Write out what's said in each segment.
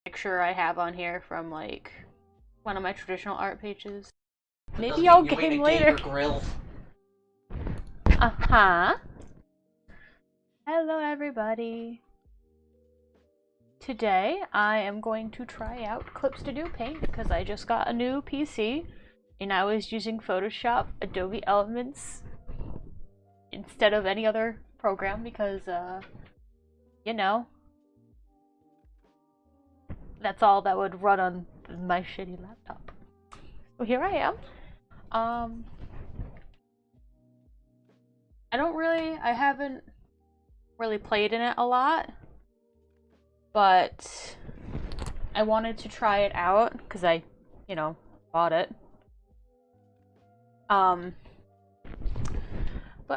picture I have on here from like one of my traditional art pages. That Maybe doesn't I'll mean you ate game a later. gamer grill. Uh-huh. Hello everybody. Today I am going to try out Clips2Do Paint because I just got a new PC and I was using Photoshop, Adobe Elements instead of any other program because you know, that's all that would run on my shitty laptop. So here I am. I haven't really played in it a lot, but I wanted to try it out because I, bought it. But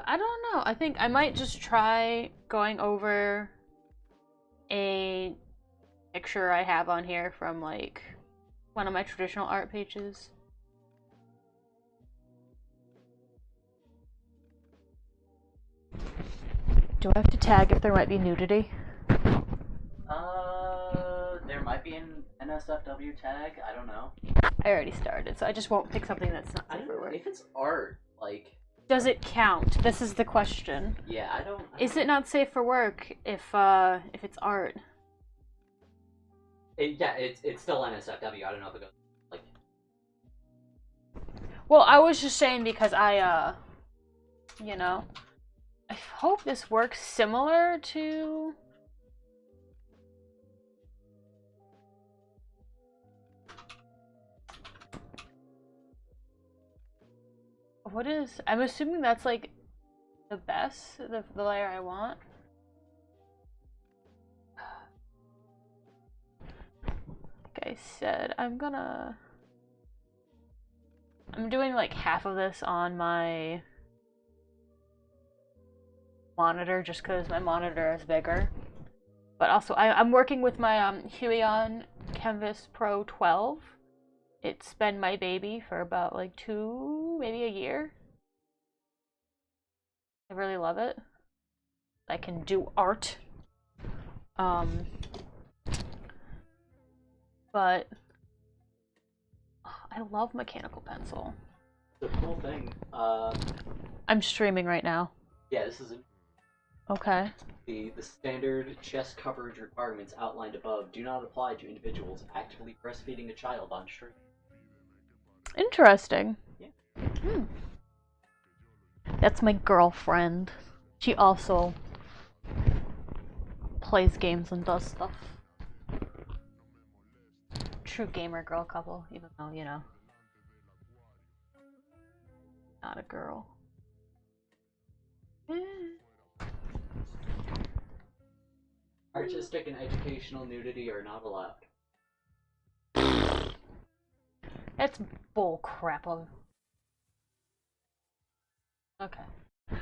I don't know. I think I might just try going over a picture I have on here from like one of my traditional art pages. Do I have to tag if there might be nudity? There might be an NSFW tag. I don't know. I already started, so I just won't pick something that's not I safe don't for know work. if it's art. Like, Does it count? This is the question. yeah, I don't. Is it not safe for work if it's art? Yeah, it's still NSFW. I don't know if it goes like. Well, I was just saying because I hope this works similar to. What is? I'm assuming that's like the best, the layer I want. Like I said, I'm doing like half of this on my monitor just because my monitor is bigger. But also, I'm working with my Huion Canvas Pro 12. It's been my baby for about like maybe a year. I really love it. I can do art. But I love mechanical pencil. The cool thing. I'm streaming right now. Yeah, this is Okay. the standard chest coverage requirements outlined above do not apply to individuals actively breastfeeding a child on stream. Interesting. Yeah. That's my girlfriend. She also plays games and does stuff. True gamer girl couple, even though, not a girl. Artistic and educational nudity are not allowed. That's bull crap. Okay.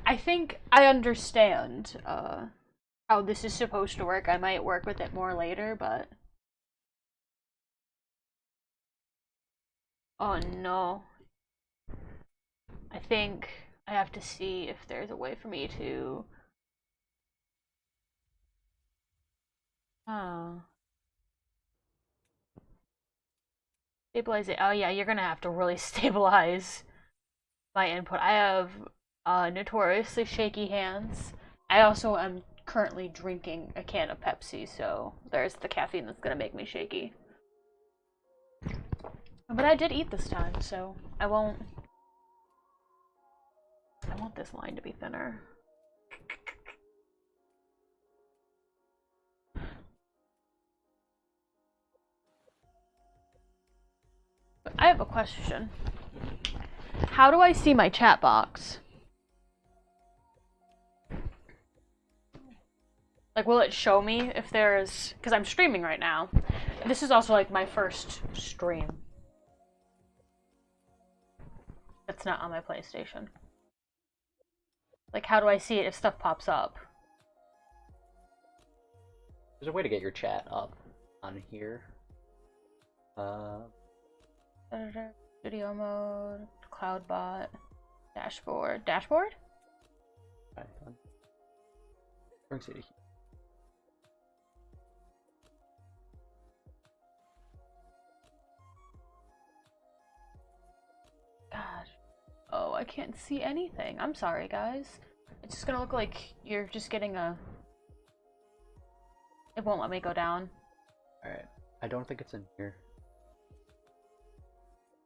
I think I understand how this is supposed to work. I might work with it more later, but... Oh no. I think I have to see if there's a way for me to... Stabilize it. Oh yeah, you're gonna have to really stabilize my input. I have notoriously shaky hands. I also am currently drinking a can of Pepsi, so there's the caffeine that's gonna make me shaky. But I did eat this time, so I want this line to be thinner. But I have a question. How do I see my chat box? Like, will it show me if there's... Because I'm streaming right now. This is also, like, my first stream. It's not on my PlayStation. Like, how do I see it if stuff pops up? There's a way to get your chat up on here. Editor, video mode, CloudBot, dashboard. Dashboard? Right, brings you to here. I can't see anything. I'm sorry, guys. It's just gonna look like you're just getting a... It won't let me go down. Alright. I don't think it's in here.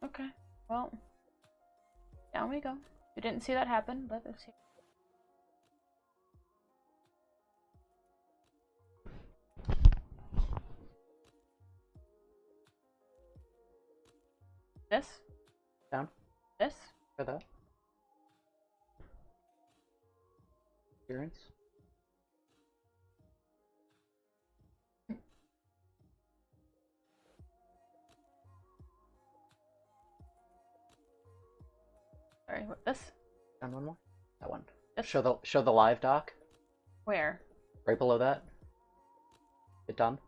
Okay, well, down we go. We didn't see that happen, but let's see. This? Down? This? For that? Appearance? Sorry, what, this? Down one more? That one. This? Show the live doc. Where? Right below that. Hit done.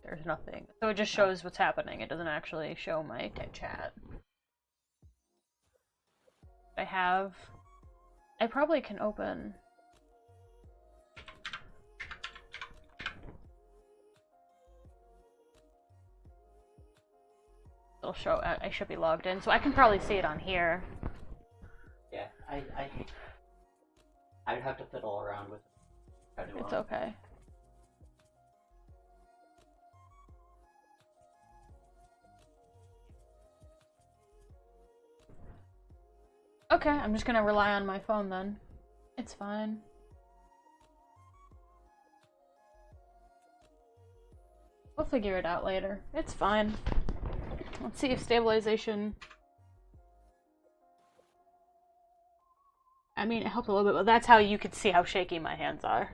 There's nothing. So it just shows what's happening. It doesn't actually show my chat. I probably can open... It'll show, I should be logged in, so I can probably see it on here. Yeah, I would have to fiddle around with it. It's okay. Okay, I'm just gonna rely on my phone then. It's fine. We'll figure it out later. It's fine. Let's see if stabilization... I mean, it helped a little bit, but that's how you could see how shaky my hands are.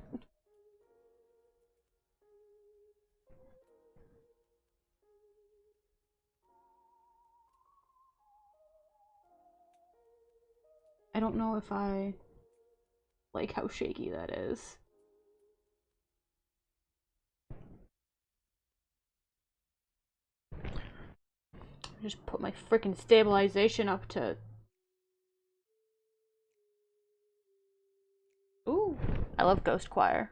I don't know if I like how shaky that is. Just put my freaking stabilization up to... Ooh, I love Ghost Choir.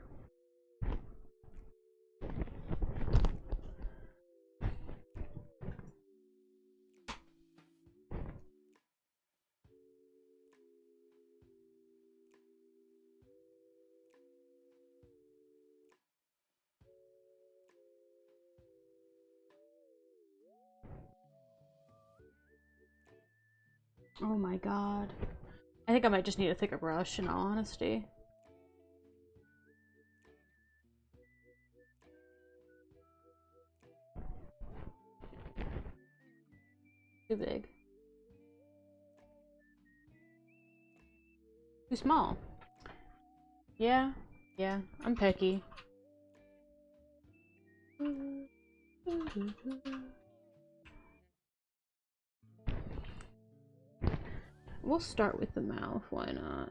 Oh my god. I think I might just need a thicker brush, in all honesty. Too big. Too small. Yeah, I'm picky. We'll start with the mouth, why not?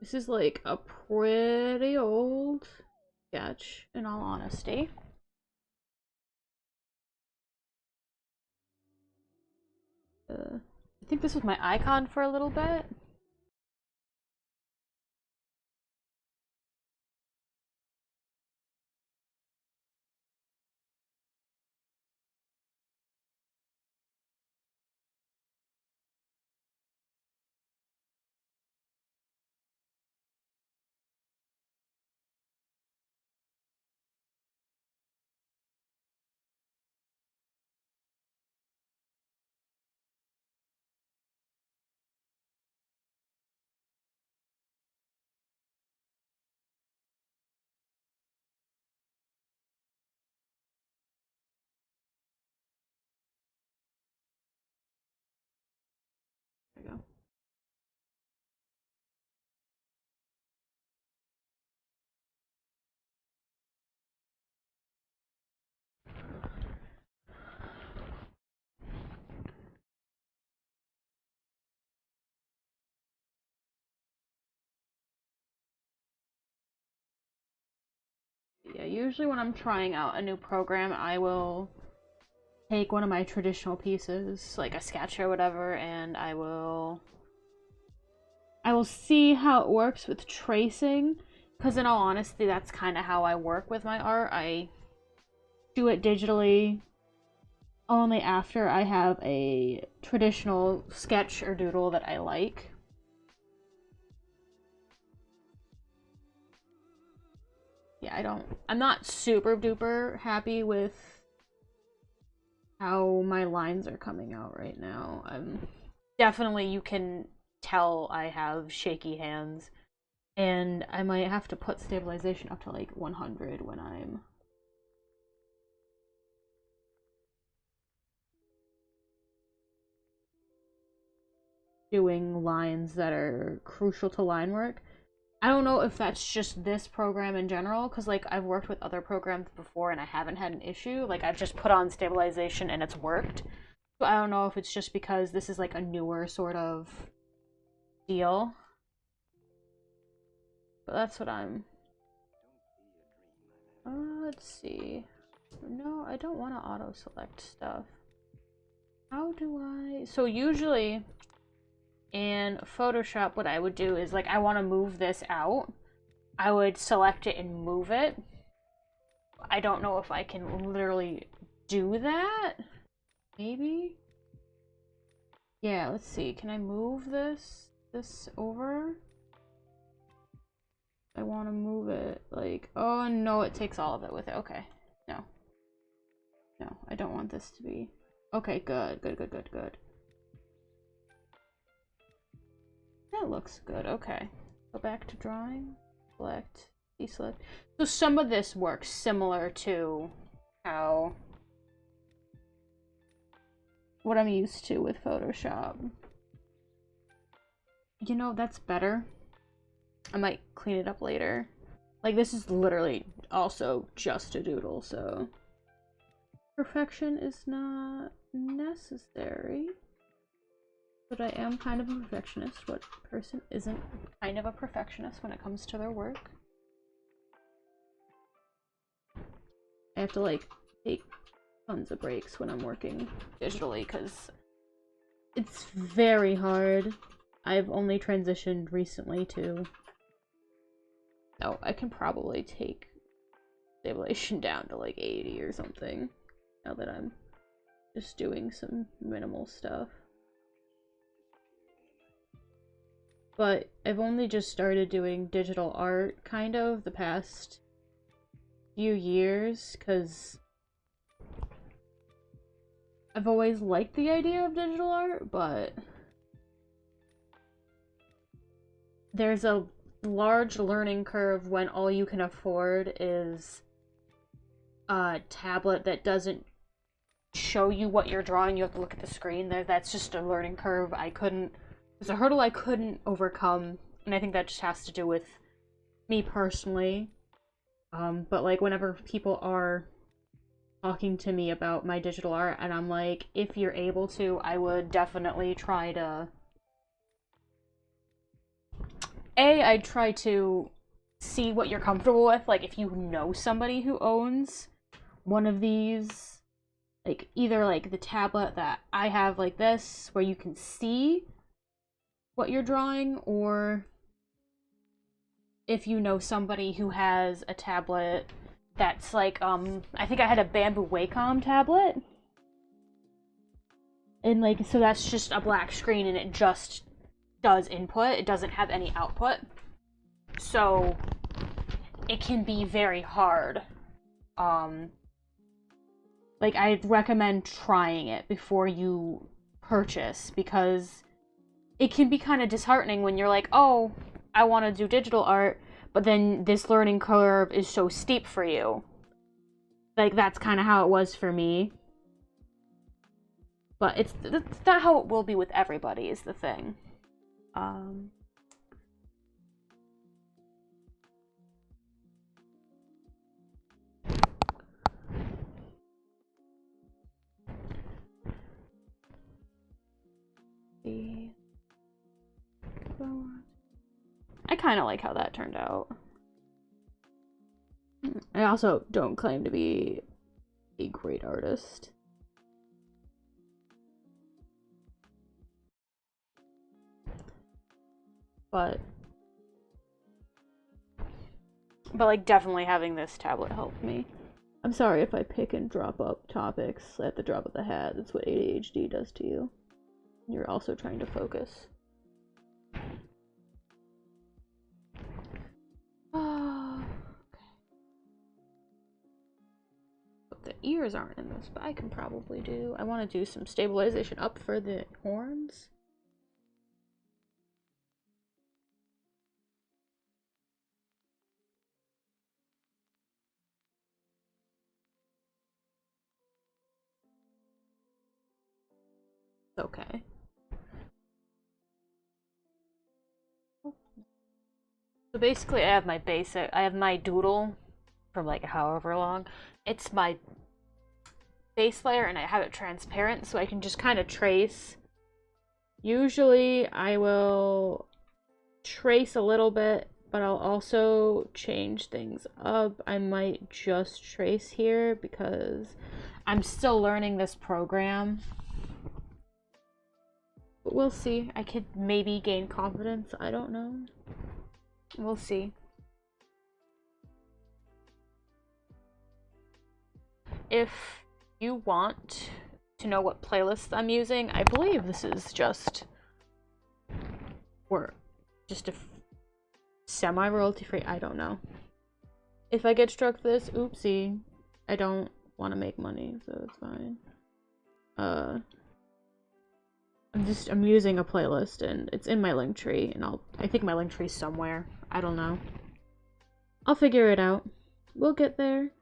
This is like a pretty old sketch, in all honesty. I think this was my icon for a little bit. Yeah, usually when I'm trying out a new program, I will take one of my traditional pieces, like a sketch or whatever, and I will see how it works with tracing, because in all honesty, that's kind of how I work with my art. I do it digitally only after I have a traditional sketch or doodle that I like. Yeah, I'm not super duper happy with how my lines are coming out right now. Definitely, you can tell I have shaky hands, and I might have to put stabilization up to like 100 when I'm doing lines that are crucial to line work. I don't know if that's just this program in general, because like I've worked with other programs before and I haven't had an issue. Like I've just put on stabilization and it's worked. So I don't know if it's just because this is like a newer sort of deal. But that's what I'm... let's see. No, I don't want to auto-select stuff. How do I... So usually in Photoshop, what I would do is, like, I want to move this out. I would select it and move it. I don't know if I can literally do that. Maybe? Yeah, let's see. Can I move this over? I want to move it, like... Oh, no, it takes all of it with it. Okay. No. No, I don't want this to be... Okay, good. That looks good. Okay. Go back to drawing. Select. Deselect. So some of this works similar to how... what I'm used to with Photoshop. You know, that's better. I might clean it up later. Like, this is literally also just a doodle, so... Perfection is not necessary. But I am kind of a perfectionist. What person isn't kind of a perfectionist when it comes to their work? I have to, like, take tons of breaks when I'm working digitally, because it's very hard. I've only transitioned recently to... Oh, I can probably take stabilization down to, like, 80 or something, now that I'm just doing some minimal stuff. But I've only just started doing digital art, kind of, the past few years, because I've always liked the idea of digital art, but there's a large learning curve when all you can afford is a tablet that doesn't show you what you're drawing. You have to look at the screen. That's just a learning curve it's a hurdle I couldn't overcome, and I think that just has to do with me personally. But like whenever people are talking to me about my digital art, and I'm like, if you're able to, I would definitely try to... I'd try to see what you're comfortable with. Like, if you know somebody who owns one of these, like, either like the tablet that I have like this, where you can see what you're drawing, or if you know somebody who has a tablet that's like, I think I had a Bamboo Wacom tablet, and like, so that's just a black screen and it just does input, it doesn't have any output, so it can be very hard. Like, I'd recommend trying it before you purchase, because it can be kind of disheartening when you're like, oh, I want to do digital art, but then this learning curve is so steep for you. Like, that's kind of how it was for me. But it's not how it will be with everybody, is the thing. I kind of like how that turned out. I also don't claim to be a great artist. But like definitely having this tablet helped me. I'm sorry if I pick and drop up topics at the drop of the hat. That's what ADHD does to you. You're also trying to focus. The ears aren't in this, but I can probably do. I want to do some stabilization up for the horns. Okay. So basically, I have my doodle from like however long. It's my base layer, and I have it transparent, so I can just kind of trace. Usually, I will trace a little bit, but I'll also change things up. I might just trace here because I'm still learning this program. But we'll see. I could maybe gain confidence. I don't know. We'll see. If you want to know what playlist I'm using, I believe this is just a semi-royalty free. I don't know. If I get struck this, oopsie. I don't want to make money, so it's fine. I'm using a playlist, and it's in my link tree, and I think my link tree's somewhere. I don't know. I'll figure it out. We'll get there.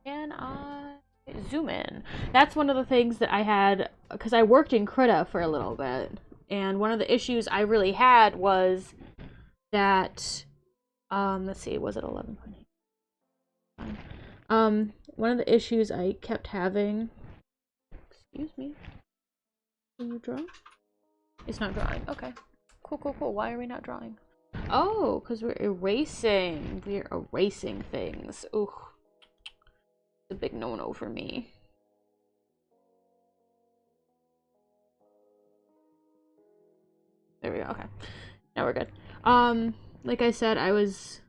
Can I zoom in? That's one of the things that I had, because I worked in Krita for a little bit, and one of the issues I really had was that, let's see, was it 11.8? One of the issues I kept having, excuse me, can you draw? It's not drawing. Okay, cool. Why are we not drawing? Oh, because we're erasing. We're erasing things. Ooh, it's a big no-no for me. There we go. Okay, now we're good. Like I said, I was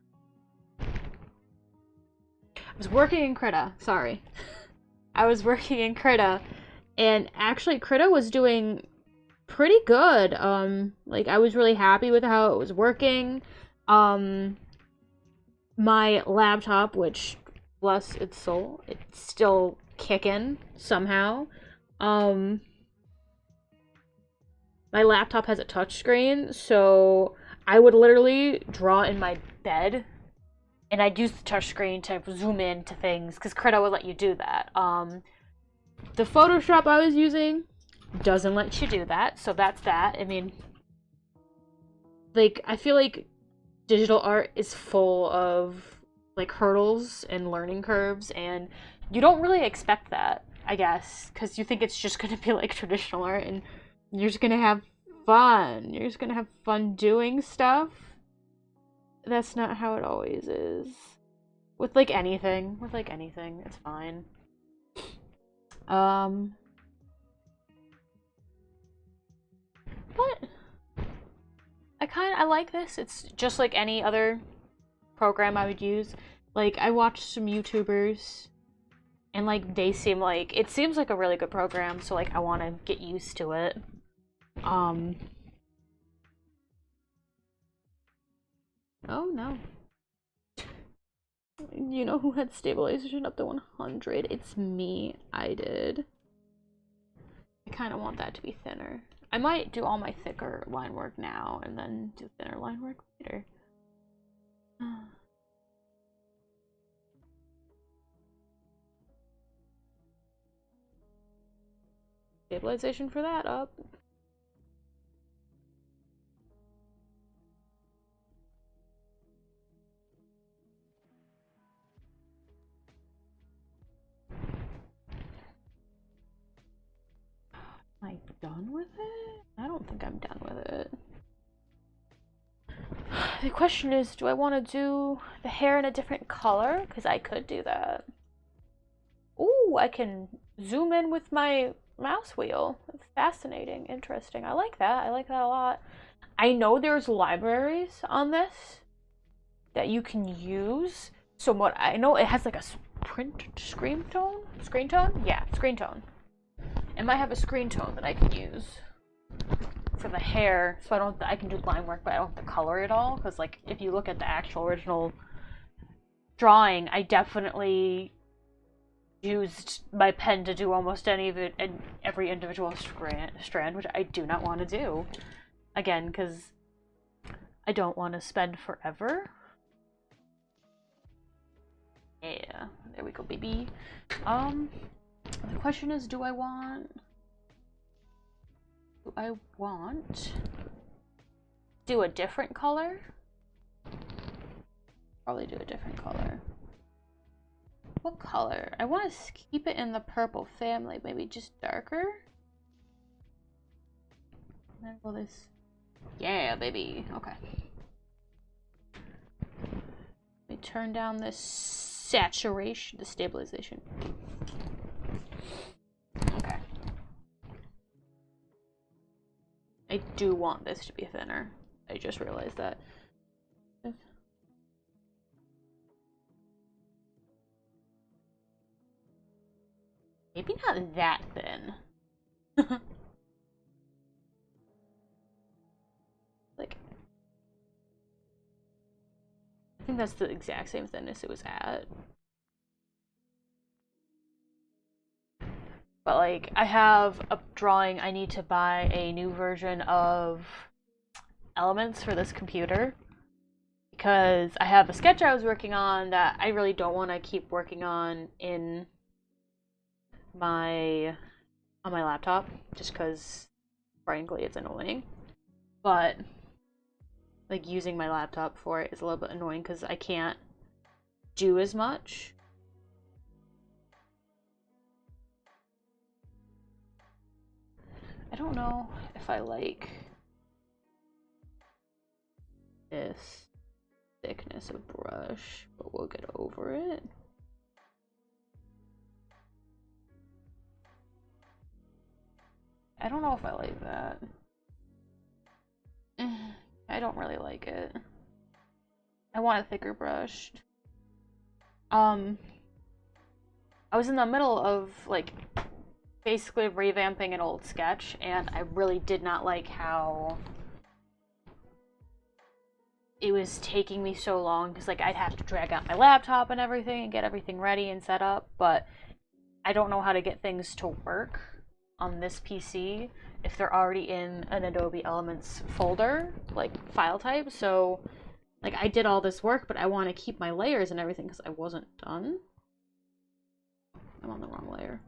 working in Krita. Sorry, I was working in Krita, and actually Krita was doing pretty good. Like I was really happy with how it was working. My laptop, which bless its soul, it's still kicking somehow. My laptop has a touchscreen, so I would literally draw in my bed, and I'd use the touchscreen to zoom in to things, because Krita would let you do that. The Photoshop I was using doesn't let you do that, so that's that. I mean, like, I feel like digital art is full of, like, hurdles and learning curves, and you don't really expect that, I guess, because you think it's just gonna be like traditional art, and you're just gonna have fun. You're just gonna have fun doing stuff. That's not how it always is. With anything, it's fine. But I like this. It's just like any other program I would use. Like, I watched some YouTubers, and like it seems like a really good program, so like I want to get used to it. Oh no. You know who had stabilization up to 100? It's me. I did. I kind of want that to be thinner. I might do all my thicker line work now and then do thinner line work later. Stabilization for that up. Am I done with it? I don't think I'm done with it. The question is, do I want to do the hair in a different color? Because I could do that. Ooh, I can zoom in with my mouse wheel. It's fascinating, interesting. I like that. I like that a lot. I know there's libraries on this that you can use. So what I know, it has like a screen tone? Screen tone? Yeah, screen tone. It might have a screen tone that I can use for the hair, so I don't. I can do line work, but I don't have to color it all. Because like, if you look at the actual original drawing, I definitely used my pen to do almost any of it and every individual strand, which I do not want to do. Again, because I don't want to spend forever. Yeah, there we go, baby. The question is, do I want do a different color? Probably do a different color. What color? I want to keep it in the purple family, maybe just darker. And then will this? Yeah, baby. Okay. Let me turn down this saturation, the stabilization. Okay. I do want this to be thinner. I just realized that. Maybe not that thin. Like, I think that's the exact same thinness it was at. But like, I have a drawing, I need to buy a new version of Elements for this computer. Because I have a sketch I was working on that I really don't want to keep working on on my laptop, just because frankly it's annoying. But like, using my laptop for it is a little bit annoying because I can't do as much. I don't know if I like this thickness of brush, but we'll get over it. I don't know if I like that. I don't really like it. I want a thicker brush. I was in the middle of like basically revamping an old sketch, and I really did not like how it was taking me so long, because like I'd have to drag out my laptop and everything and get everything ready and set up, but I don't know how to get things to work on this PC if they're already in an Adobe Elements folder, like file type. So like, I did all this work, but I want to keep my layers and everything because I wasn't done. I'm on the wrong layer.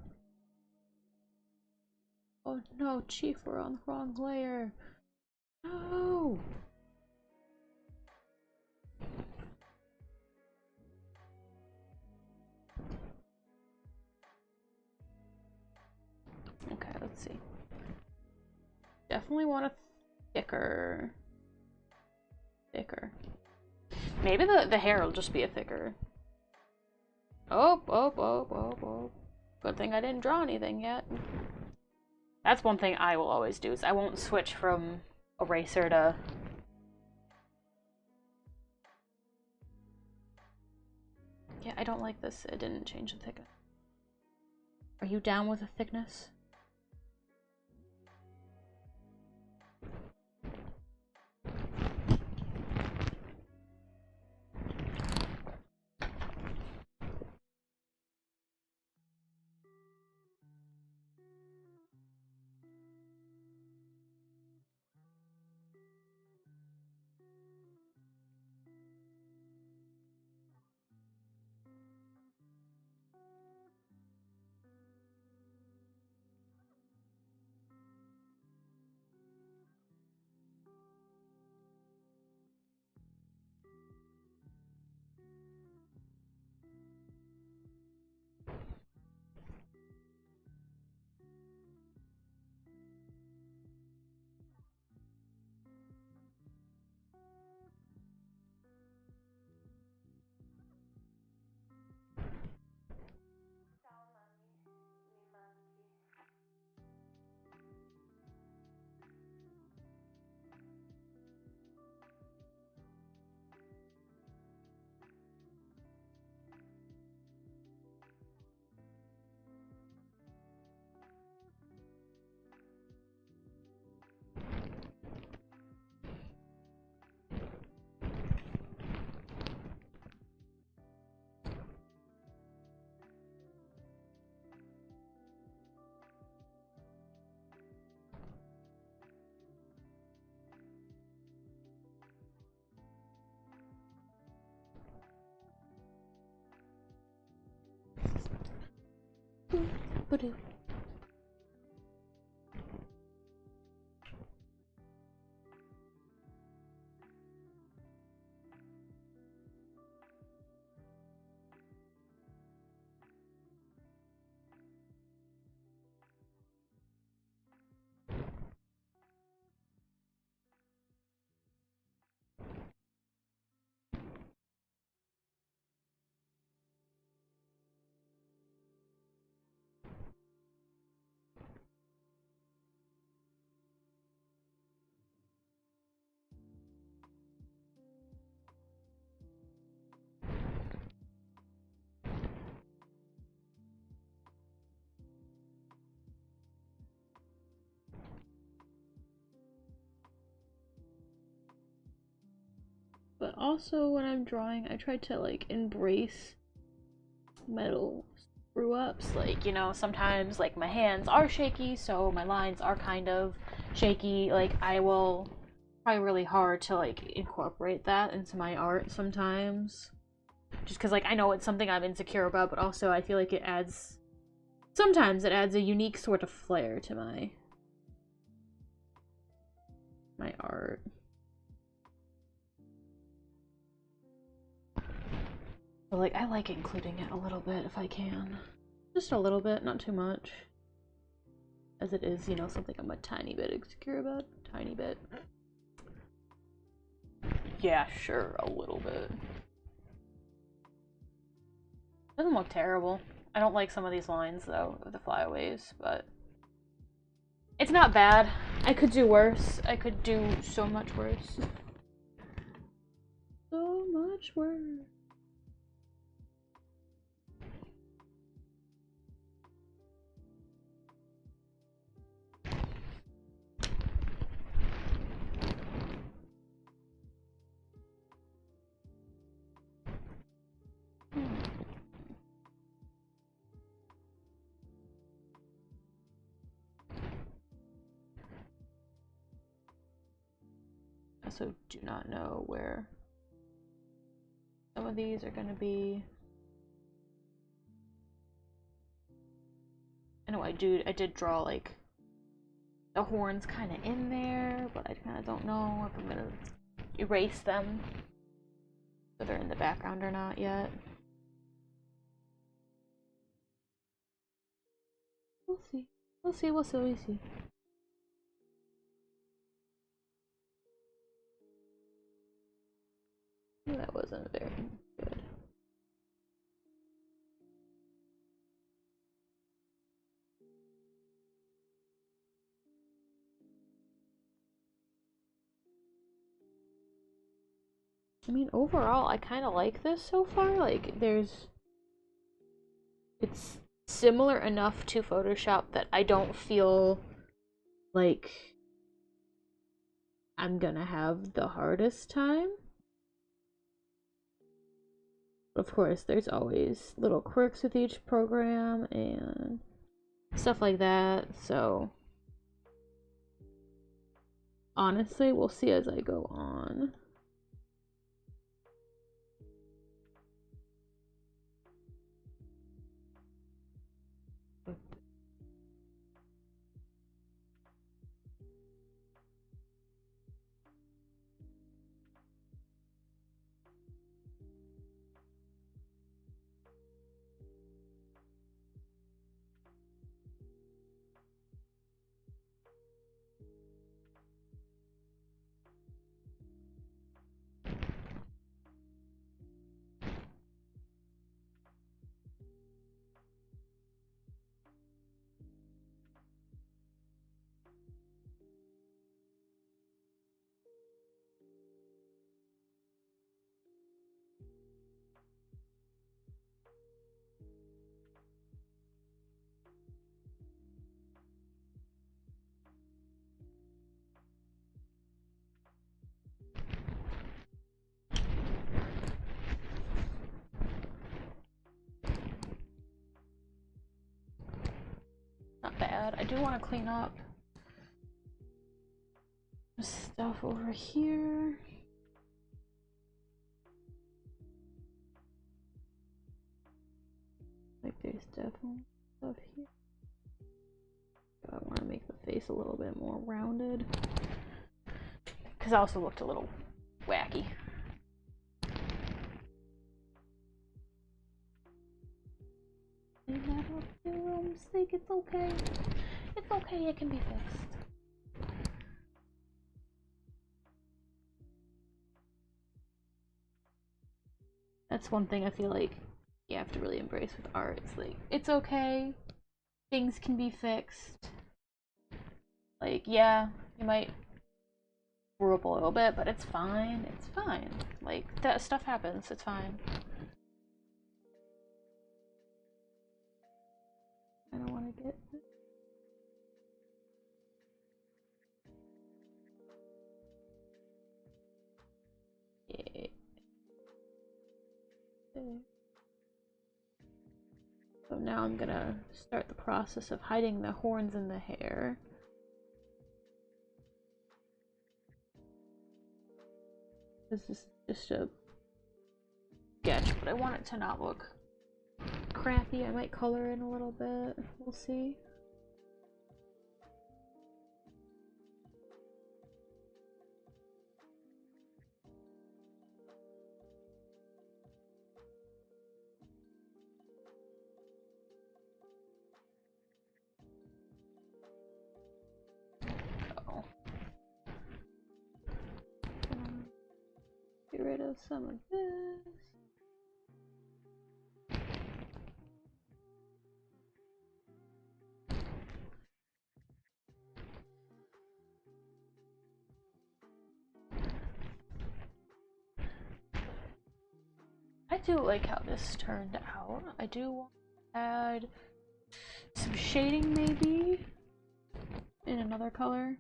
Oh no, Chief, we're on the wrong layer. No! Okay, let's see. Definitely want a thicker. Maybe the hair will just be a thicker. Oh. Good thing I didn't draw anything yet. That's one thing I will always do, is I won't switch from eraser to... Yeah, I don't like this. It didn't change the thickness. Are you down with the thickness? Ba-doo. But also when I'm drawing, I try to like embrace metal screw ups. Like, you know, sometimes like my hands are shaky, so my lines are kind of shaky. Like, I will try really hard to like incorporate that into my art sometimes. Just because like I know it's something I'm insecure about, but also I feel like it adds, sometimes it adds a unique sort of flair to my art. But like, I like including it a little bit if I can. Just a little bit, not too much. As it is, you know, something I'm a tiny bit insecure about. Tiny bit. Yeah, sure, a little bit. Doesn't look terrible. I don't like some of these lines, though, of the flyaways, but it's not bad. I could do worse. I could do so much worse. So much worse. I also do not know where some of these are going to be. I know I did draw like the horns kind of in there, but I kind of don't know if I'm going to erase them, whether they're in the background or not yet. We'll see. We'll see. We'll see. We'll see. That wasn't very good. I mean, overall, I kind of like this so far. Like, it's similar enough to Photoshop that I don't feel like I'm gonna have the hardest time. Of course, there's always little quirks with each program and stuff like that, so honestly, we'll see as I go on. Not bad. I do want to clean up stuff over here. Like there's definitely stuff here. I want to make the face a little bit more rounded. Because I also looked a little wacky. Ain't that a little mistake? It's okay. It's okay, it can be fixed. That's one thing I feel like you have to really embrace with art. It's like, it's okay. Things can be fixed. Like, yeah, you might screw up a little bit, but it's fine. It's fine. Like, that stuff happens. It's fine. I don't want to get this. Yeah. Okay. So now I'm gonna start the process of hiding the horns in the hair. This is just a sketch, but I want it to not look crappy. I might color in a little bit. We'll see. Get rid of some of this. I do like how this turned out. I do want to add some shading maybe in another color.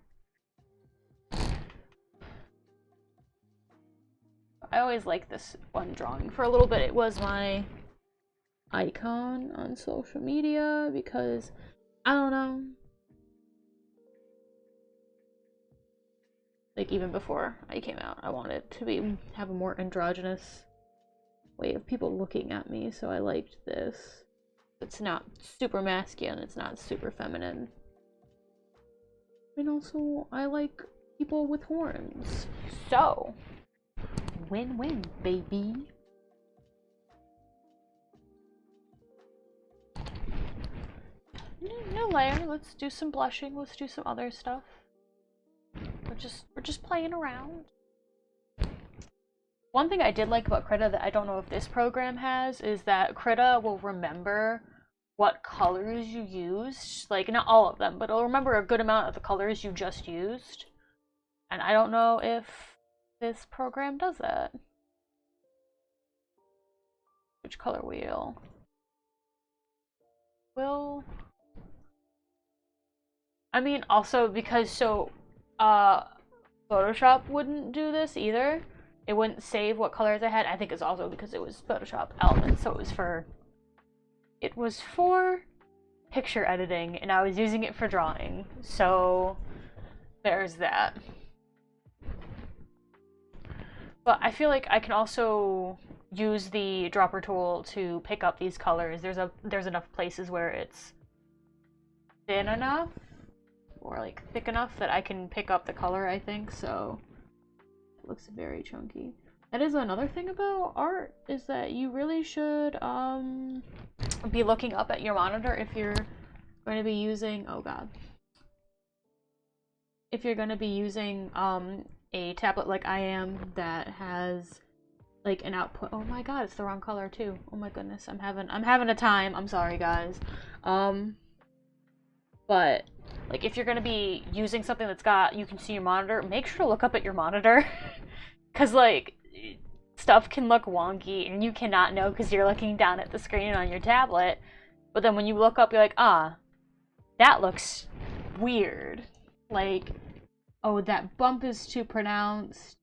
I always like this one drawing. For a little bit, it was my icon on social media because, I don't know, like even before I came out, I wanted to have a more androgynous way of people looking at me, so I liked this. It's not super masculine, it's not super feminine. And also, I like people with horns. So, win-win, baby. New layer. Let's do some blushing. Let's do some other stuff. We're just playing around. One thing I did like about Krita that I don't know if this program has is that Krita will remember what colors you used. Like, not all of them, but it'll remember a good amount of the colors you just used. And I don't know if this program does that. Which color wheel? Will... I mean, also because Photoshop wouldn't do this either. It wouldn't save what colors I had. I think it's also because it was Photoshop Elements, so it was for picture editing, and I was using it for drawing. So there's that. But I feel like I can also use the dropper tool to pick up these colors. There's enough places where it's thin enough or like thick enough that I can pick up the color, I think. So it looks very chunky. That is another thing about art, is that you really should be looking up at your monitor if you're going to be using, oh god, if you're going to be using a tablet like I am that has like an output. Oh my god, it's the wrong color too. Oh my goodness, I'm having a time. I'm sorry guys. But like if you're gonna be using something that's got, you can see your monitor, make sure to look up at your monitor. Cause like stuff can look wonky and you cannot know because you're looking down at the screen on your tablet. But then when you look up, you're like, ah, that looks weird. Like, oh, that bump is too pronounced,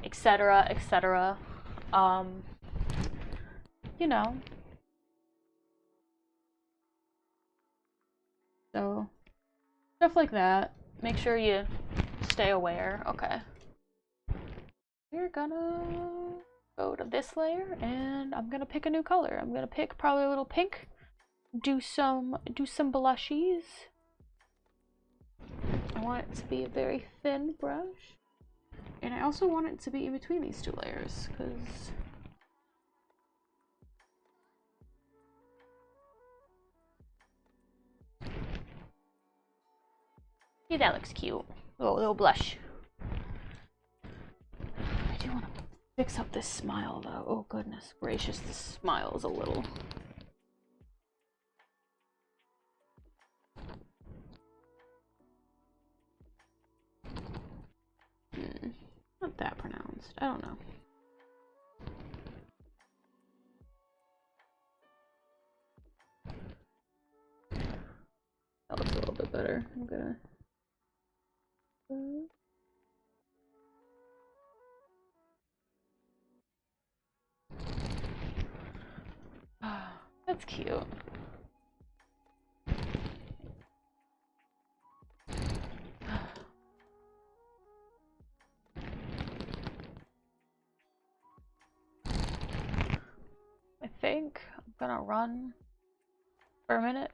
etc., etc. You know. So, stuff like that. Make sure you stay aware. Okay. We're gonna go to this layer and I'm gonna pick a new color. I'm gonna pick probably a little pink. Do some blushies. want it to be a very thin brush. And I also want it to be in between these two layers, because yeah, that looks cute. Oh, little blush. I do want to fix up this smile though. Oh goodness gracious, this smile is a little... not that pronounced. I don't know. That looks a little bit better. I'm gonna... That's cute. I think I'm gonna run for a minute